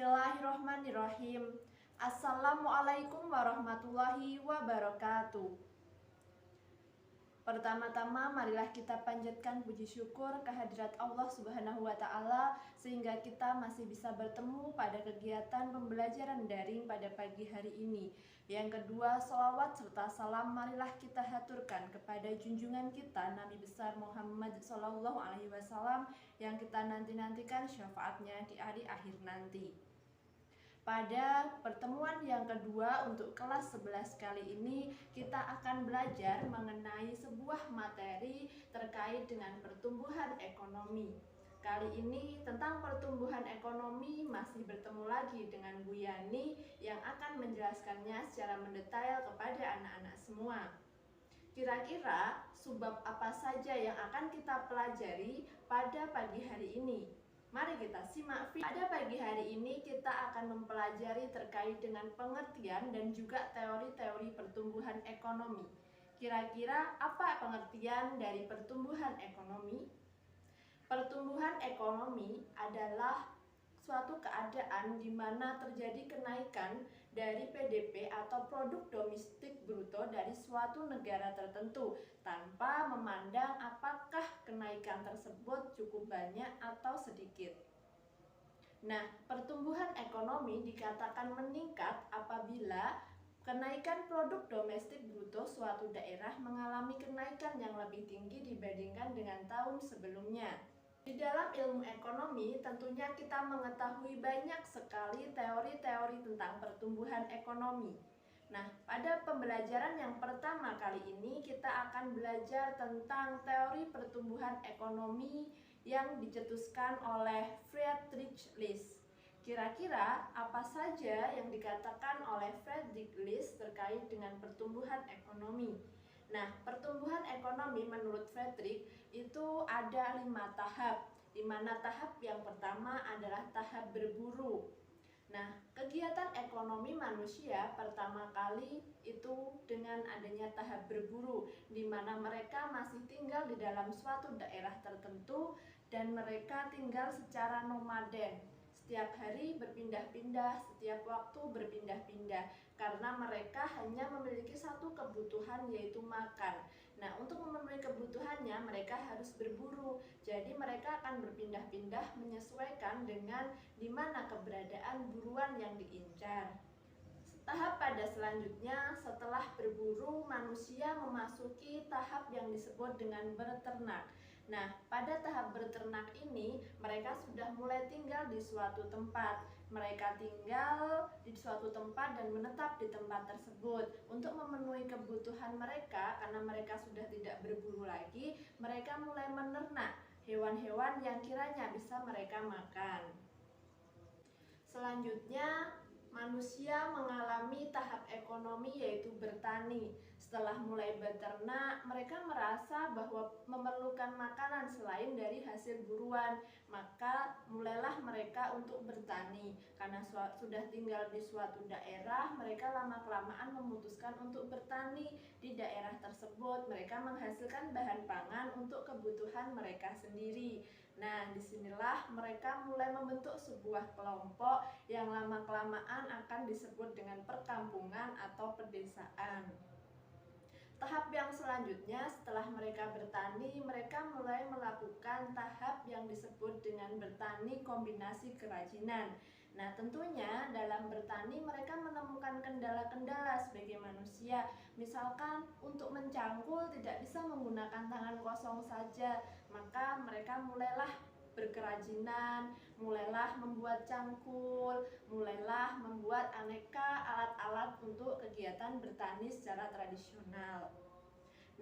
Bismillahirrohmanirrohim. Assalamualaikum warahmatullahi wabarakatuh. Pertama-tama marilah kita panjatkan puji syukur kehadirat Allah Subhanahu wa Ta'ala sehingga kita masih bisa bertemu pada kegiatan pembelajaran daring pada pagi hari ini. Yang kedua, sholawat serta salam marilah kita haturkan kepada junjungan kita Nabi besar Muhammad SAW yang kita nanti-nantikan syafaatnya di hari akhir nanti. Pada pertemuan yang kedua untuk kelas 11 kali ini kita akan belajar mengenai sebuah materi terkait dengan pertumbuhan ekonomi. Kali ini tentang pertumbuhan ekonomi masih bertemu lagi dengan Bu Yani yang akan menjelaskannya secara mendetail kepada anak-anak semua. Kira-kira subbab apa saja yang akan kita pelajari pada pagi hari ini? Mari kita simak. Pada pagi hari ini kita akan mempelajari terkait dengan pengertian dan juga teori-teori pertumbuhan ekonomi. Kira-kira apa pengertian dari pertumbuhan ekonomi? Pertumbuhan ekonomi adalah suatu keadaan di mana terjadi kenaikan dari PDB atau produk domestik bruto dari suatu negara tertentu tanpa memandang apakah kenaikan tersebut cukup banyak atau sedikit. Nah, pertumbuhan ekonomi dikatakan meningkat apabila kenaikan produk domestik bruto suatu daerah mengalami kenaikan yang lebih tinggi dibandingkan dengan tahun sebelumnya. Di dalam ilmu ekonomi tentunya kita mengetahui banyak sekali teori-teori tentang pertumbuhan ekonomi. Nah, pada pembelajaran yang pertama kali ini kita akan belajar tentang teori pertumbuhan ekonomi yang dicetuskan oleh Friedrich List. Kira-kira apa saja yang dikatakan oleh Friedrich List terkait dengan pertumbuhan ekonomi? Nah, pertumbuhan ekonomi menurut Friedrich itu ada 5 tahap, di mana tahap yang pertama adalah tahap berburu. Nah, kegiatan ekonomi manusia pertama kali itu dengan adanya tahap berburu, di mana mereka masih tinggal di dalam suatu daerah tertentu dan mereka tinggal secara nomaden. Setiap hari berpindah-pindah, setiap waktu berpindah-pindah, karena mereka hanya memiliki satu kebutuhan yaitu makan. Nah, untuk memenuhi kebutuhannya mereka harus berburu. Jadi mereka akan berpindah-pindah menyesuaikan dengan di mana keberadaan buruan yang diincar. Tahap pada selanjutnya setelah berburu manusia memasuki tahap yang disebut dengan berternak. Nah, pada tahap berternak ini mereka sudah mulai tinggal di suatu tempat. Mereka tinggal di suatu tempat dan menetap di tempat tersebut. Untuk memenuhi kebutuhan mereka, karena mereka sudah tidak berburu lagi, mereka mulai menernak hewan-hewan yang kiranya bisa mereka makan. Selanjutnya manusia mengalami tahap ekonomi yaitu bertani. Setelah mulai beternak, mereka merasa bahwa memerlukan makanan selain dari hasil buruan. Maka mulailah mereka untuk bertani. Karena sudah tinggal di suatu daerah, mereka lama-kelamaan memutuskan untuk bertani di daerah tersebut. Mereka menghasilkan bahan pangan untuk kebutuhan mereka sendiri. Nah, disinilah mereka mulai membentuk sebuah kelompok yang lama-kelamaan akan disebut dengan perkampungan atau pedesaan. Tahap yang selanjutnya setelah mereka bertani, mereka mulai melakukan tahap yang disebut dengan bertani kombinasi kerajinan. Nah, tentunya dalam bertani mereka menemukan kendala-kendala sebagai manusia. Misalkan untuk mencangkul tidak bisa menggunakan tangan kosong saja, maka mereka mulailah berkerajinan, mulailah membuat cangkul, mulailah membuat aneka alat-alat untuk kegiatan bertani secara tradisional.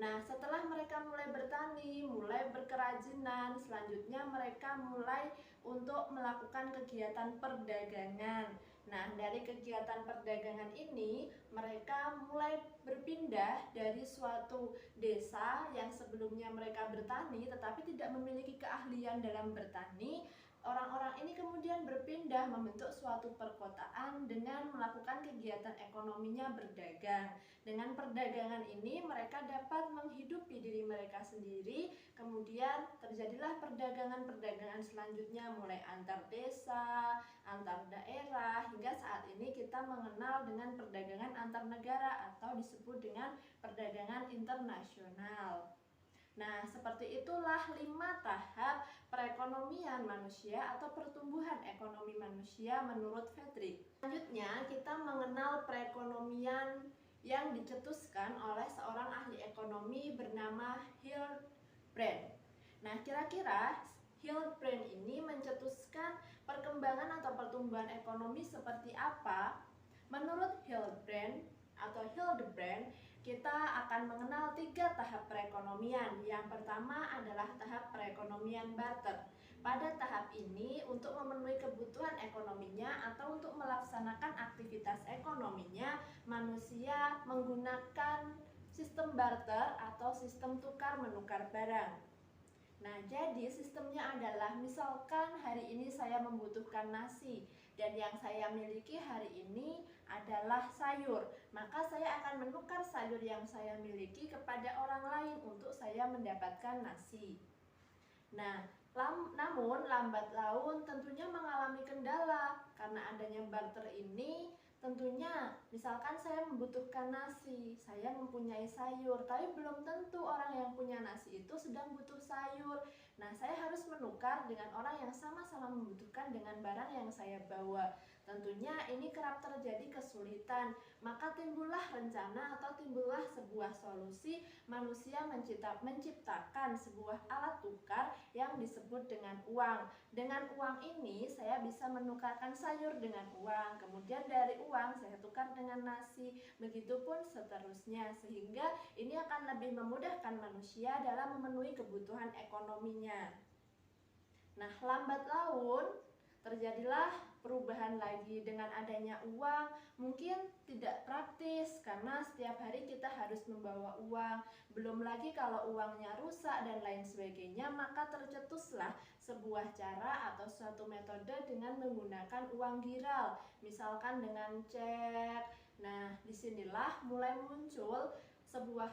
Nah, setelah mereka mulai bertani, mulai berkerajinan, selanjutnya mereka mulai untuk melakukan kegiatan perdagangan. Nah, dari kegiatan perdagangan ini, mereka mulai berpindah dari suatu desa yang sebelumnya mereka bertani, tetapi tidak memiliki keahlian dalam bertani, orang-orang ini kemudian berpindah membentuk suatu perkotaan dengan melakukan kegiatan ekonominya berdagang. Dengan perdagangan ini mereka dapat menghidupi diri mereka sendiri. Kemudian terjadilah perdagangan-perdagangan selanjutnya mulai antar desa, antar daerah, hingga saat ini kita mengenal dengan perdagangan antar negara atau disebut dengan perdagangan internasional. Nah, seperti itulah 5 tahap perekonomian manusia atau pertumbuhan ekonomi manusia menurut Fredrik. Selanjutnya, kita mengenal perekonomian yang dicetuskan oleh seorang ahli ekonomi bernama Hildebrand. Nah, kira-kira Hildebrand ini mencetuskan perkembangan atau pertumbuhan ekonomi seperti apa? Menurut Hildebrand, kita akan mengenal 3 tahap perekonomian. Yang pertama adalah tahap perekonomian barter. Pada tahap ini, untuk memenuhi kebutuhan ekonominya atau untuk melaksanakan aktivitas ekonominya, manusia menggunakan sistem barter atau sistem tukar-menukar barang. Nah, jadi sistemnya adalah misalkan hari ini saya membutuhkan nasi dan yang saya miliki hari ini adalah sayur, maka saya akan menukar sayur yang saya miliki kepada orang lain untuk saya mendapatkan nasi. Nah, namun lambat laun tentunya mengalami kendala karena adanya barter ini. Tentunya misalkan saya membutuhkan nasi, saya mempunyai sayur, tapi belum tentu orang yang punya nasi itu sedang butuh sayur. Nah, saya harus menukar dengan orang yang sama-sama membutuhkan dengan barang yang saya bawa. Tentunya ini kerap terjadi kesulitan, maka timbullah rencana atau timbullah sebuah solusi. Manusia menciptakan sebuah alat tukar yang disebut dengan uang. Dengan uang ini saya bisa menukarkan sayur dengan uang, kemudian dari uang saya tukar dengan nasi, begitupun seterusnya, sehingga ini akan lebih memudahkan manusia dalam memenuhi kebutuhan ekonominya. Nah, lambat laun terjadilah perubahan lagi. Dengan adanya uang mungkin tidak praktis karena setiap hari kita harus membawa uang. Belum lagi kalau uangnya rusak dan lain sebagainya, maka tercetuslah sebuah cara atau suatu metode dengan menggunakan uang giral, misalkan dengan cek. Nah, disinilah mulai muncul sebuah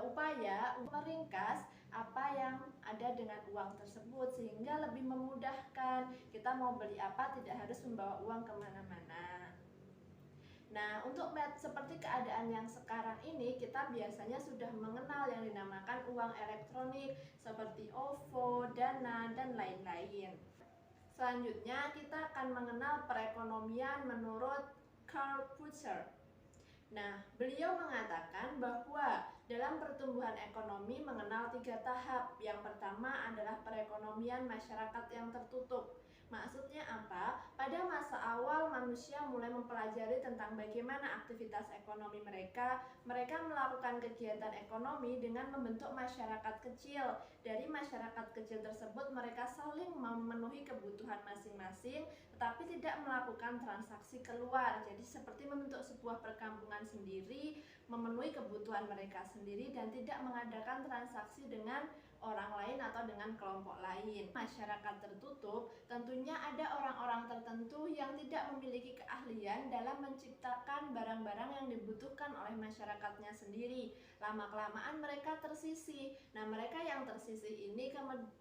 upaya meringkas apa yang ada dengan uang tersebut sehingga lebih memudahkan. Kita mau beli apa tidak harus membawa uang kemana-mana. Nah, untuk seperti keadaan yang sekarang ini, kita biasanya sudah mengenal yang dinamakan uang elektronik seperti OVO, Dana, dan lain-lain. Selanjutnya kita akan mengenal perekonomian menurut Karl Popper. Nah, beliau mengatakan bahwa dalam pertumbuhan ekonomi mengenal 3 tahap. Yang pertama adalah perekonomian masyarakat yang tertutup. Maksudnya apa? Pada masa awal manusia mulai mempelajari tentang bagaimana aktivitas ekonomi mereka. Mereka melakukan kegiatan ekonomi dengan membentuk masyarakat kecil. Dari masyarakat kecil tersebut mereka saling memenuhi kebutuhan masing-masing, tetapi tidak melakukan transaksi keluar. Jadi seperti membentuk sebuah perkampungan sendiri, memenuhi kebutuhan mereka sendiri dan tidak mengadakan transaksi dengan orang lain atau dengan kelompok lain. Masyarakat tertutup tentunya ada orang-orang tertentu yang tidak memiliki keahlian dalam menciptakan barang-barang yang dibutuhkan oleh masyarakatnya sendiri. Lama-kelamaan mereka tersisih. Nah, mereka yang tersisih ini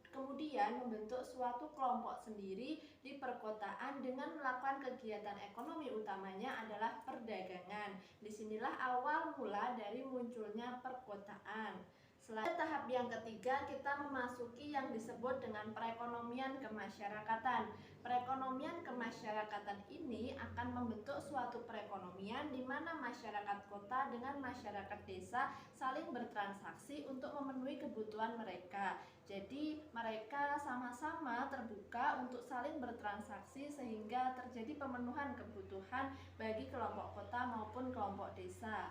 kemudian membentuk suatu kelompok sendiri di perkotaan dengan melakukan kegiatan ekonomi utamanya adalah perdagangan. Disinilah awal mula dari munculnya perkotaan. Selanjutnya tahap yang ketiga kita memasuki yang disebut dengan perekonomian kemasyarakatan. Perekonomian kemasyarakatan ini akan membentuk suatu perekonomian di mana masyarakat kota dengan masyarakat desa saling bertransaksi untuk memenuhi kebutuhan mereka. Jadi mereka sama-sama terbuka untuk saling bertransaksi sehingga terjadi pemenuhan kebutuhan bagi kelompok kota maupun kelompok desa.